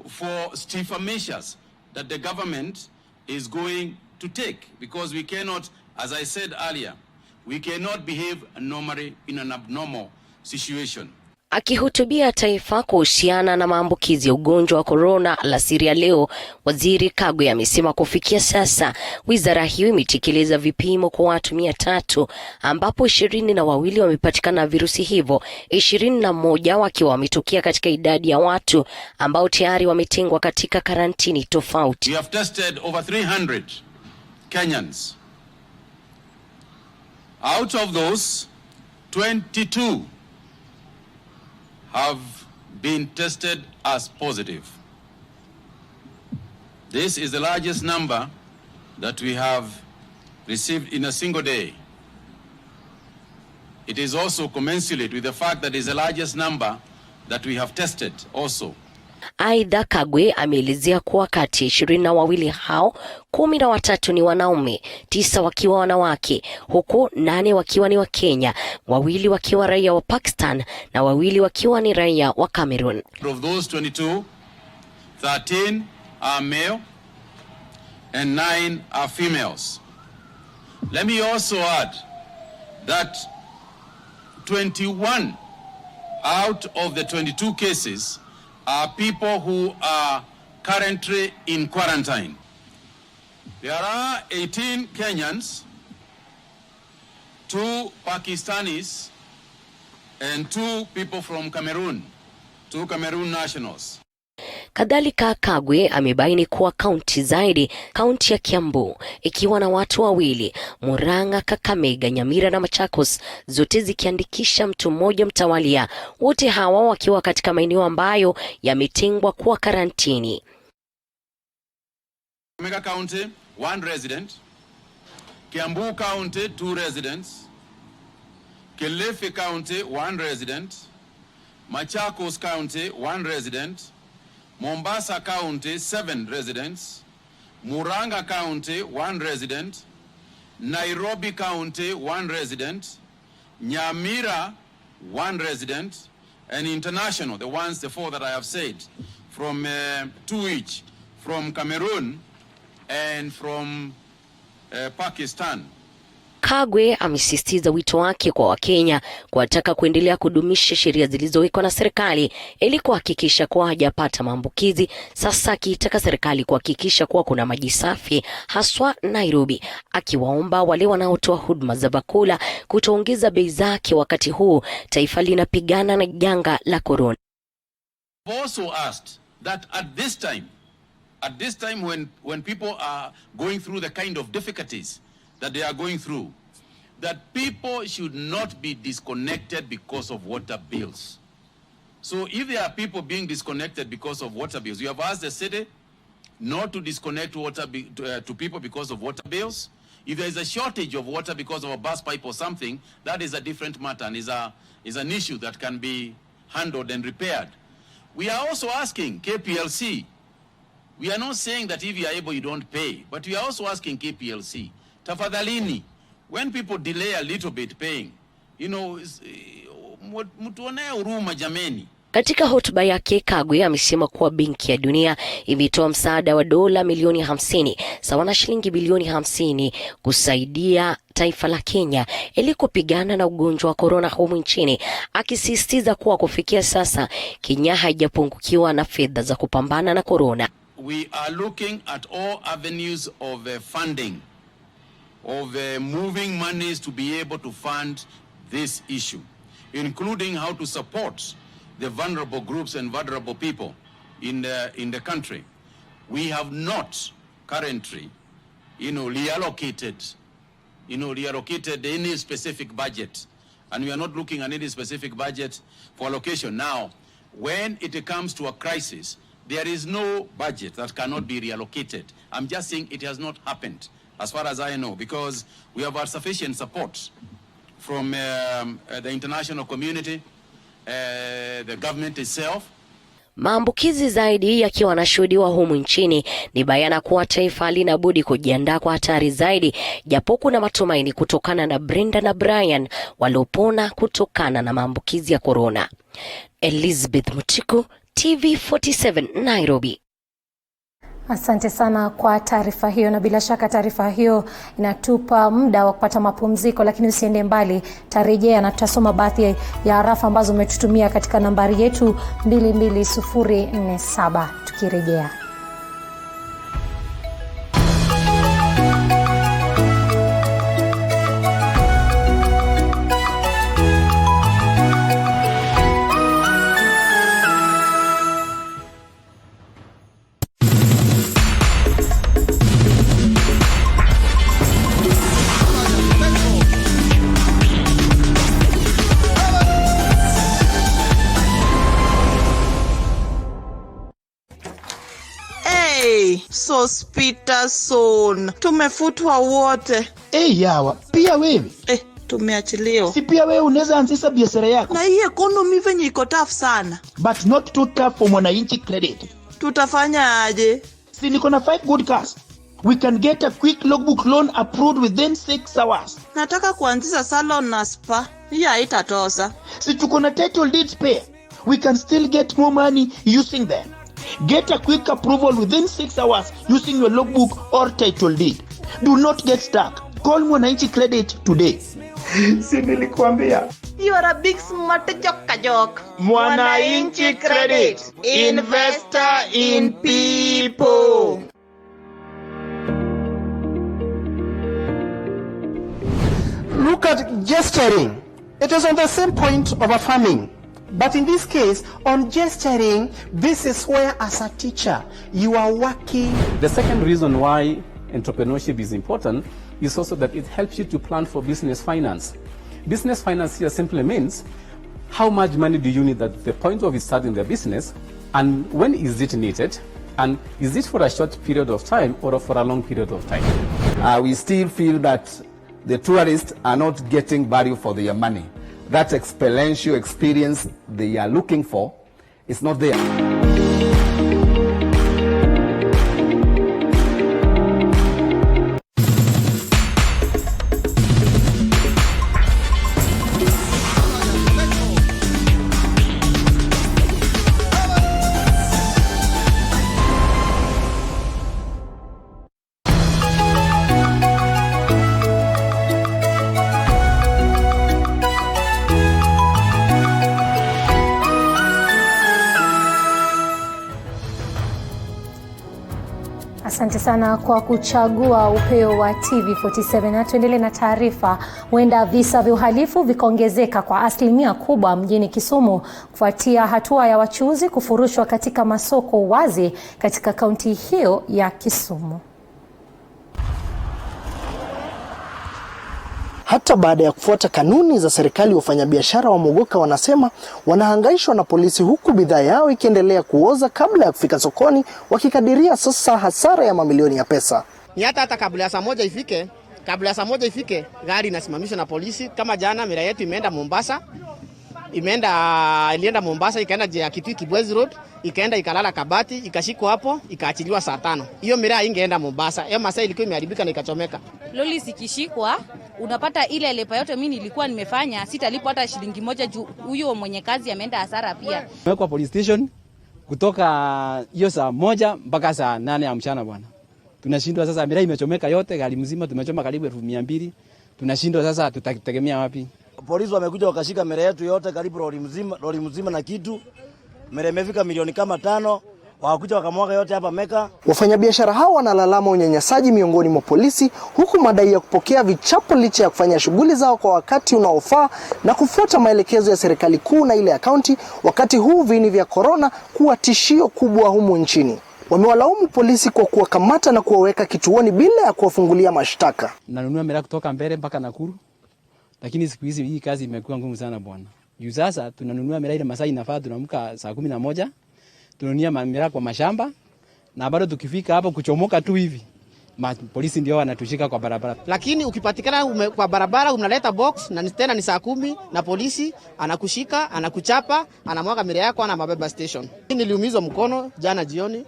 for stiffer measures that the government is going to take, because we cannot, as I said earlier, we cannot behave normally in an abnormal situation. Akihutubia taifa kuhusiana na maambukizi ya ugonjwa wa corona alasiri ya leo, waziri Kagwe amesema kufikia sasa wizara hiyo imetekeleza vipimo kwa watu 300 ambapo 22 wamepatikana virusi hivyo, 21 wakiwa wametokea katika idadi ya watu ambao tayari wametengwa katika karantini tofauti. We have tested over 300 Kenyans. Out of those, 22 have been tested as positive. This is the largest number that we have received in a single day. It is also commensurate with the fact that it is the largest number that we have tested also Aidha, Kagwe ameelezea kuwa kati ya 22 hao 13 ni wanaume, 9 wakiwa wanawake, huku 8 wakiwa ni wa Kenya, 2 wakiwa raia wa Pakistan na 2 wakiwa ni raia wa Cameroon. Of those 22, 13 are male and 9 are females. Let me also add that 21 out of the 22 cases are people who are currently in quarantine. There are 18 Kenyans, 2 Pakistanis, and 2 people from Cameroon, 2 Cameroon nationals. Kadhalika, Kagwe amebaini kuwa kaunti zaidi, kaunti ya Kiambu ikiwa na watu 2, Murang'a, Kakamega, Nyamira na Machakos zote zikiandikisha mtu mmoja mtawalia, wote hawa wakiwa katika maeneo ambayo yametengwa kuwa karantini. Kakamega County 1 resident, Kiambu County 2 residents, Kilifi County 1 resident, Machakos County 1 resident, Mombasa County 7 residents, Murang'a County 1 resident, Nairobi County 1 resident, Nyamira 1 resident, and international, the 4 that I have said, from 2 each, from Cameroon and from Pakistan. Kagwe amesisitiza wito wake kwa Wakenya kuwataka kuendelea kudumisha sheria zilizowekwa na serikali ili kuhakikisha kuwa hajapata maambukizi, sasa akiitaka serikali kuhakikisha kuwa kuna maji safi haswa Nairobi, akiwaomba wale wanaotoa huduma za bakula kutoongeza bei zake wakati huu taifa linapigana na janga la corona. Also asked that at this time when people are going through the kind of difficulties that they are going through, that people should not be disconnected because of water bills. So if there are people being disconnected because of water bills, you have asked the city not to disconnect to people because of water bills. If there is a shortage of water because of a burst pipe or something, that is a different matter and is an issue that can be handled and repaired. We are also asking KPLC. We are not saying that if you are able, you don't pay, but we are also asking KPLC, tafadhalini, when people delay a little bit paying, mtuonee huruma jameni. Katika hotuba yake, Kagwe amesema kuwa Benki ya Dunia imetoa msaada wa dola milioni 50 sawa na shilingi bilioni 50 kusaidia taifa la Kenya ili kupigana na ugonjwa wa corona humu nchini, akisisitiza kuwa kufikia sasa Kenya haijapungukiwa na fedha za kupambana na corona. We are looking at all avenues of funding, of moving monies to be able to fund this issue, including how to support the vulnerable groups and vulnerable people in the country. We have not currently, reallocated any specific budget, and we are not looking at any specific budget for allocation. Now, when it comes to a crisis, there is no budget that cannot be reallocated. I'm just saying it has not happened, as far as I know, because we have had sufficient support from the international community, the government itself. Maambukizi zaidi yakiwa yanashuhudiwa humu nchini, ni bayana kuwa taifa linabudi kujiandaa kwa hatari zaidi, japo kuna matumaini kutokana na Brenda na Brian waliopona kutokana na maambukizi ya corona. Elizabeth Mutiko, TV47 Nairobi. Asante sana kwa taarifa hiyo, na bila shaka taarifa hiyo inatupa muda wa kupata mapumziko, lakini usiende mbali, tarejea na tutasoma baadhi ya arafa ambazo umetutumia katika nambari yetu 22047 tukirejea. Sospita son, tumefutwa wote. Yawa, pia wewe. tumeachiliwa. Si pia wewe unaweza anzisha biashara yako. Na hii economy venye iko tough sana. But not too tough for Mwananchi Credit. Tutafanya aje? Si niko na 5 good cars. We can get a quick logbook loan approved within 6 hours. Nataka kuanzisha salon na spa. Hii haitatosa. Si tuko na title deeds pay. We can still get more money using them. Get a quick approval within 6 hours using your logbook or title deed. Do not get stuck. Call Mwananchi Credit today. Si nilikuambia. You are a big smart joke. Mwananchi Credit. Investor in people. Look at gesturing. It is on the same point of affirming. But in this case, on gesturing, this is where as a teacher, you are working. The second reason why entrepreneurship is important is also that it helps you to plan for business finance. Business finance here simply means how much money do you need at the point of starting the business, and when is it needed, and is it for a short period of time or for a long period of time? We still feel that the tourists are not getting value for their money. That experiential experience they are looking for is not there. Asante sana kwa kuchagua Upeo wa TV47. Na tuendelee na taarifa. Huenda visa vya uhalifu vikaongezeka kwa asilimia kubwa mjini Kisumu kufuatia hatua ya wachuuzi kufurushwa katika masoko wazi katika kaunti hiyo ya Kisumu. Hata baada ya kufuata kanuni za serikali, wafanyabiashara wa Mogoka wanasema wanahangaishwa na polisi, huku bidhaa yao ikiendelea kuoza kabla ya kufika sokoni, wakikadiria sasa hasara ya mamilioni ya pesa. Ni hata kabla ya saa moja ifike, gari inasimamishwa na polisi. Kama jana mira yetu imeenda Mombasa, ilienda Mombasa, ikaenda ya Kitui Kibwezi Road, ikaenda ikalala Kabati, ikashikwa hapo, ikaachiliwa saa 5. Hiyo mira ingeenda Mombasa. Hiyo masaa ilikuwa imeharibika na ikachomeka. Loli sikishikwa, unapata ile lepa yote mimi nilikuwa nimefanya, sitalipo hata shilingi moja juu huyo mwenye kazi ameenda hasara pia. Tumekuwa police station kutoka hiyo saa 1 mpaka saa 8 ya mchana bwana. Tunashindwa sasa, mira imechomeka yote, gari mzima tumechoma karibu 200. Tunashindwa sasa, tutategemea wapi? Polisi wamekuja wakashika mera yetu yote karibu lori mzima na kitu. Mera imefika milioni kama 5, wakakuja wakamwaga yote hapa Meka. Wafanyabiashara hao wanalalama unyanyasaji miongoni mwa polisi, huku madai ya kupokea vichapo licha ya kufanya shughuli zao kwa wakati unaofaa na kufuata maelekezo ya serikali kuu na ile ya kaunti, wakati huu viini vya corona kuwa tishio kubwa humu nchini. Wamewalaumu polisi kwa kuwakamata na kuwaweka kituoni bila ya kuwafungulia mashtaka. Nanunua mera kutoka Mbere mpaka Nakuru. Lakini siku hizi hii kazi imekuwa ngumu sana bwana. Juu sasa tunanunua mera ile masaa inafaa tunaamka saa 11. Tununua mera kwa mashamba na bado tukifika hapo kuchomoka tu hivi. Polisi ndio wanatushika kwa barabara. Lakini ukipatikana kwa barabara unaleta box na tena ni saa 10 na polisi anakushika, anakuchapa, anamwaga mera yako na mabeba station. Niliumizwa mkono jana jioni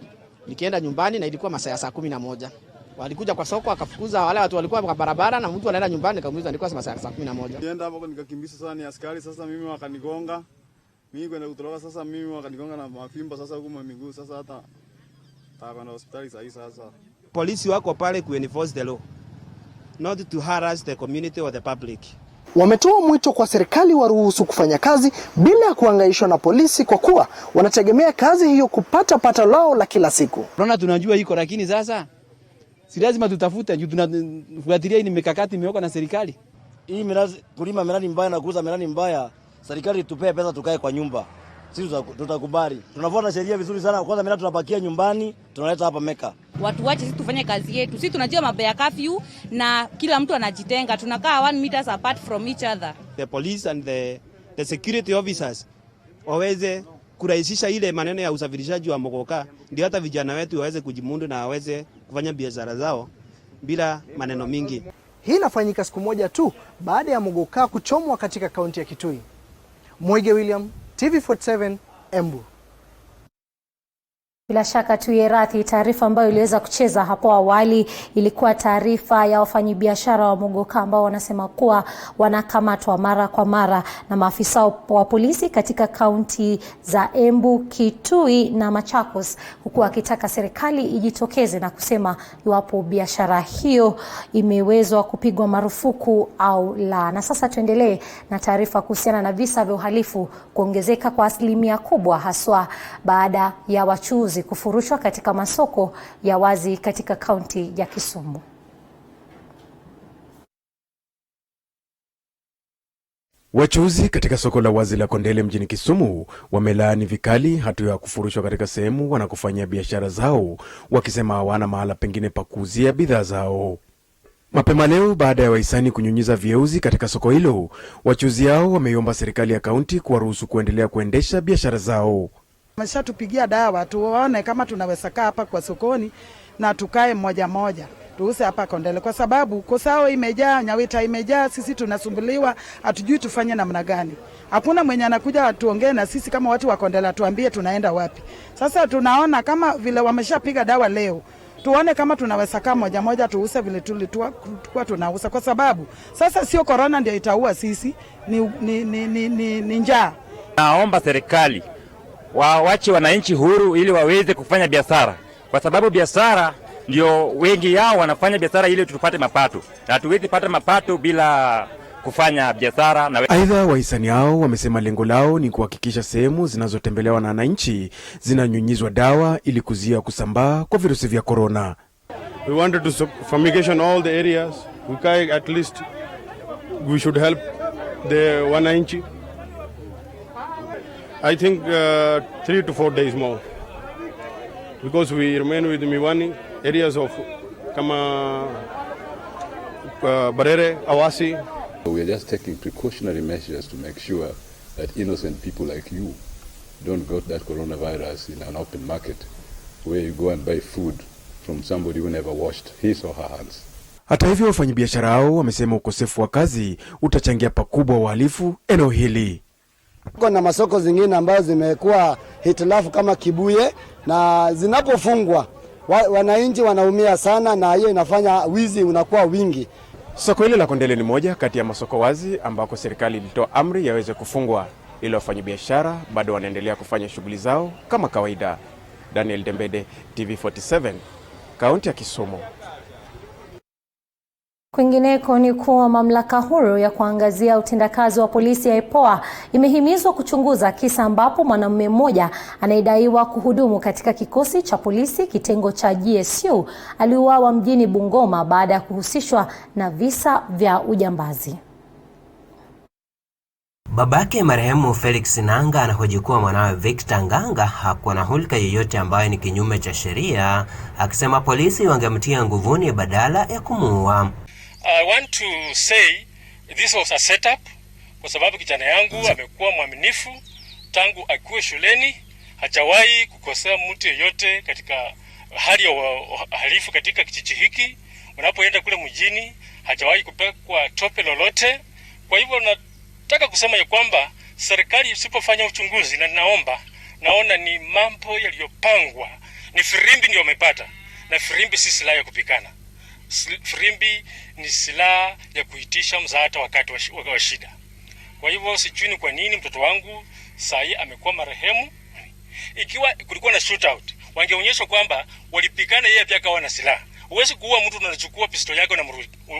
nikienda nyumbani na ilikuwa masaa ya saa 11. Walikuja kwa soko akafukuza wale watu walikuwa kwa barabara na mtu anaenda nyumbani akamuuliza nilikuwa masaa 11. Nienda hapo nikakimbia sasa, ni askari sasa, mimi wakanigonga. Mimi kwenda kutoroka sasa, mimi wakanigonga na mafimbo sasa huko miguu sasa, hata kwenda hospitali sasa. Polisi wako pale ku enforce the law, not to harass the community or the public. Wametoa mwito kwa serikali waruhusu kufanya kazi bila ya kuhangaishwa na polisi, kwa kuwa wanategemea kazi hiyo kupata pato lao la kila siku. Unaona tunajua iko, lakini sasa si lazima tutafute juu tunafuatilia hii mikakati imewekwa na serikali. Hii mirazi kulima mirani mbaya na kuuza mirani mbaya, serikali tupee pesa tukae kwa nyumba. Sisi tutakubali. Tunafuata sheria vizuri sana. Kwanza mirani tunapakia nyumbani, tunaleta hapa Meka. Watu wache sisi tufanye kazi yetu. Sisi tunajua mambo ya curfew na kila mtu anajitenga. Tunakaa 1 meters apart from each other. The police and the security officers waweze kurahisisha ile maneno ya usafirishaji wa Mogoka, ndio hata vijana wetu waweze kujimundu na waweze kufanya biashara zao bila maneno mingi. Hii inafanyika siku moja tu baada ya mogoka kuchomwa katika kaunti ya Kitui. Mwege William, TV47, Embu. Bila shaka tuyeradhi, taarifa ambayo iliweza kucheza hapo awali ilikuwa taarifa ya wafanyabiashara wa mogoka ambao wanasema kuwa wanakamatwa mara kwa mara na maafisa wa polisi katika kaunti za Embu, Kitui na Machakos, huku akitaka serikali ijitokeze na kusema iwapo biashara hiyo imewezwa kupigwa marufuku au la. Na sasa tuendelee na taarifa kuhusiana na visa vya uhalifu kuongezeka kwa asilimia kubwa, haswa baada ya wachuuzi kufurushwa katika masoko ya wazi katika kaunti ya Kisumu. Wachuuzi katika soko la wazi la Kondele mjini Kisumu wamelaani vikali hatua ya kufurushwa katika sehemu wanakofanyia biashara zao, wakisema hawana mahala pengine pa kuuzia bidhaa zao. Mapema leo, baada ya wahisani kunyunyiza vieuzi katika soko hilo, wachuuzi hao wameiomba serikali ya kaunti kuwaruhusu kuendelea kuendesha biashara zao. Wameshatupigia dawa tuone kama tunaweza kaa hapa kwa sokoni na tukae moja moja tuuse hapa Kondele, kwa sababu Kosao imejaa, Nyawita imejaa, sisi tunasumbuliwa, hatujui tufanye namna gani. Hakuna mwenye anakuja atuongee na sisi kama watu wa Kondele atuambie tunaenda wapi. Sasa tunaona kama vile wameshapiga dawa leo, tuone kama tunaweza kaa moja moja tuuse vile tulikuwa tunausa, kwa sababu sasa sio corona ndio itaua sisi, ni njaa. Naomba serikali waache wananchi huru ili waweze kufanya biashara, kwa sababu biashara ndio wengi yao wanafanya biashara ili tupate mapato, na hatuwezi pata mapato bila kufanya biashara. Aidha, wahisani hao wamesema lengo lao ni kuhakikisha sehemu zinazotembelewa na wananchi zinanyunyizwa dawa ili kuzuia kusambaa kwa virusi vya corona. We wanted to fumigation all the areas. At least we should help the wananchi. I think 3 to 4 days more, because we remain with Miwani areas of Kama Barere, Awasi. We are just taking precautionary measures to make sure that innocent people like you don't get that coronavirus in an open market where you go and buy food from somebody who never washed his or her hands. Hata hivyo, wafanyabiashara hao wamesema ukosefu wa kazi utachangia pakubwa uhalifu eneo hili. Kuna masoko zingine ambazo zimekuwa hitilafu kama Kibuye, na zinapofungwa wananchi wanaumia sana, na hiyo inafanya wizi unakuwa wingi. Soko hili la Kondele ni moja kati ya masoko wazi ambako serikali ilitoa amri yaweze kufungwa, ili wafanyabiashara bado wanaendelea kufanya shughuli zao kama kawaida. Daniel Dembede, TV47, kaunti ya Kisumu. Kwingineko ni kuwa mamlaka huru ya kuangazia utendakazi wa polisi ya Upeo imehimizwa kuchunguza kisa ambapo mwanamume mmoja anayedaiwa kuhudumu katika kikosi cha polisi kitengo cha GSU aliuawa mjini Bungoma baada ya kuhusishwa na visa vya ujambazi. Babake marehemu Felix Nanga anahoji kuwa mwanawe Victor Nganga hakuwa na hulka yoyote ambayo ni kinyume cha sheria, akisema polisi wangemtia nguvuni badala ya kumuua. I want to say this was a setup, kwa sababu kijana yangu amekuwa mwaminifu tangu akiwa shuleni, hajawahi kukosea mtu yeyote katika hali ya uhalifu katika kijiji hiki. Unapoenda kule mjini hajawahi kupekwa tope lolote. Kwa hivyo nataka kusema ya kwamba serikali isipofanya uchunguzi, na naona ni mambo yaliyopangwa, ni firimbi ndio wamepata, na firimbi si silaha ya kupikana. Firimbi ni silaha ya kuitisha msaada wakati wa shida. Kwa hivyo sijui kwa nini mtoto wangu sai amekuwa marehemu. Ikiwa kulikuwa na shootout, wangeonyesha kwamba walipigana, yeye pia akawa na silaha. Huwezi kuua mtu unachukua pistoli yako na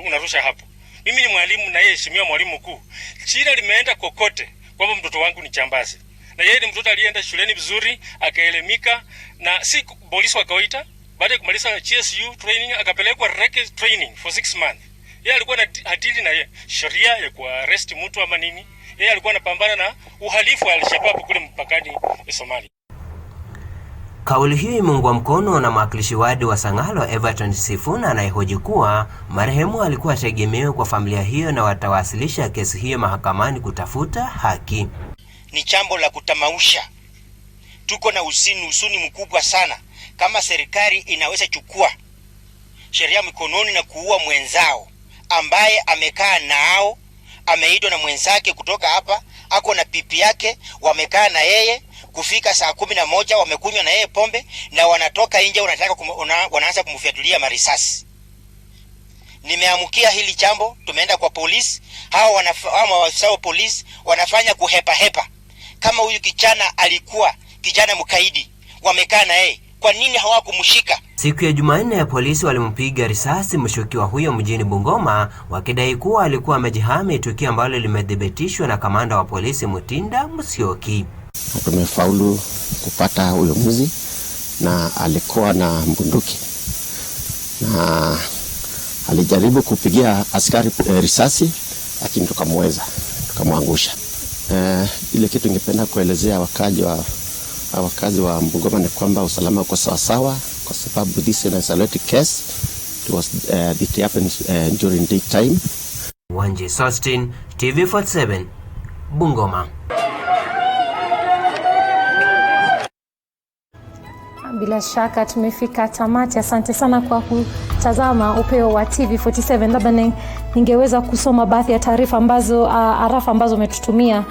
unarusha hapo. Mimi ni mwalimu na yeye heshimiwa mwalimu mkuu. Chira limeenda kokote kwamba mtoto wangu ni jambazi. Na yeye ni mtoto alienda shuleni vizuri, akaelimika, na si polisi wa kawaida. Baada ya kumaliza GSU training akapelekwa reke training for 6 months. Yeye alikuwa na hadili na sheria ya kuarrest mtu ama nini. Yeye alikuwa anapambana na uhalifu wa Al-Shabaab kule mpakani Somalia. Kauli hiyo imeungwa mkono na mwakilishi wadi wa Sangalo Everton Sifuna, anayehoji kuwa marehemu alikuwa tegemeo kwa familia hiyo na watawasilisha kesi hiyo mahakamani kutafuta haki. Ni jambo la kutamausha. Tuko na usuni mkubwa sana. Kama serikali inaweza chukua sheria mikononi na kuua mwenzao ambaye amekaa nao, ameitwa na mwenzake kutoka hapa, ako na pipi yake, wamekaa na yeye kufika saa 11, wamekunywa na yeye pombe na wanatoka nje, wanaanza kumfyatulia marisasi. Nimeamukia hili jambo, tumeenda kwa polisi. Hao maafisa wa polisi wanafanya kuhepa. Kama huyu kijana alikuwa kijana mkaidi, wamekaa na yeye, kwa nini hawakumshika? Siku ya Jumanne ya polisi walimpiga risasi mshukiwa huyo mjini Bungoma, wakidai kuwa alikuwa amejihami, tukio ambalo limethibitishwa na kamanda wa polisi Mutinda Musyoki. Tumefaulu kupata huyo mwizi na alikuwa na bunduki na alijaribu kupigia askari risasi, lakini tukamwangusha. Ile kitu ningependa kuelezea wakazi wa Bungoma ni kwamba usalama uko sawa, kwa sababu this is an isolated case. It happened during daytime. Wanje Sustin, TV47, Bungoma. Bila shaka tumefika tamati. Asante sana kwa kutazama Upeo wa TV47. Labda ningeweza kusoma baadhi ya taarifa ambazo umetutumia.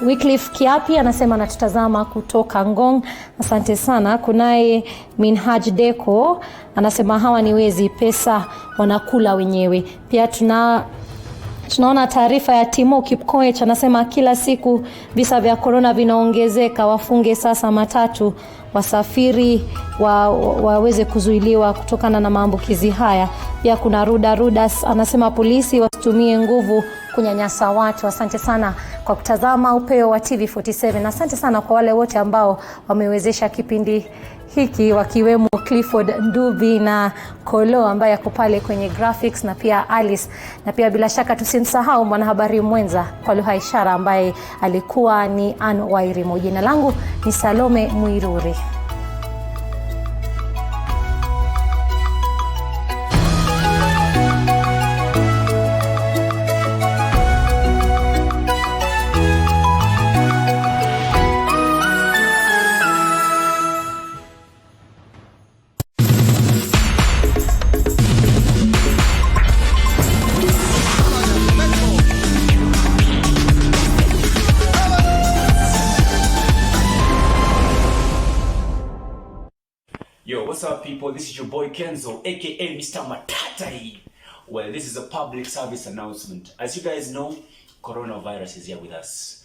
Wycliffe Kiapi anasema anatutazama kutoka Ngong. Asante sana. Kunaye Minhaj Deko anasema hawa ni wezi, pesa wanakula wenyewe. Pia tunaona taarifa ya Timo Kipkoech anasema kila siku visa vya corona vinaongezeka, wafunge sasa matatu, wasafiri waweze kuzuiliwa kutokana na maambukizi haya. Pia kuna Rudas anasema polisi wasitumie nguvu kunyanyasa watu. Asante sana kwa kutazama Upeo wa TV47. Asante sana kwa wale wote ambao wamewezesha kipindi hiki, wakiwemo Clifford Ndubi na Kolo ambaye yako pale kwenye graphics, na pia Alice, na pia bila shaka tusimsahau mwanahabari mwenza kwa lugha ishara ambaye alikuwa ni Ann Wairimo. Jina langu ni Salome Muiruri. Yo, what's up people? This is your boy Kenzo, aka Mr. Matatai. Well, this is a public service announcement. As you guys know, coronavirus is here with us.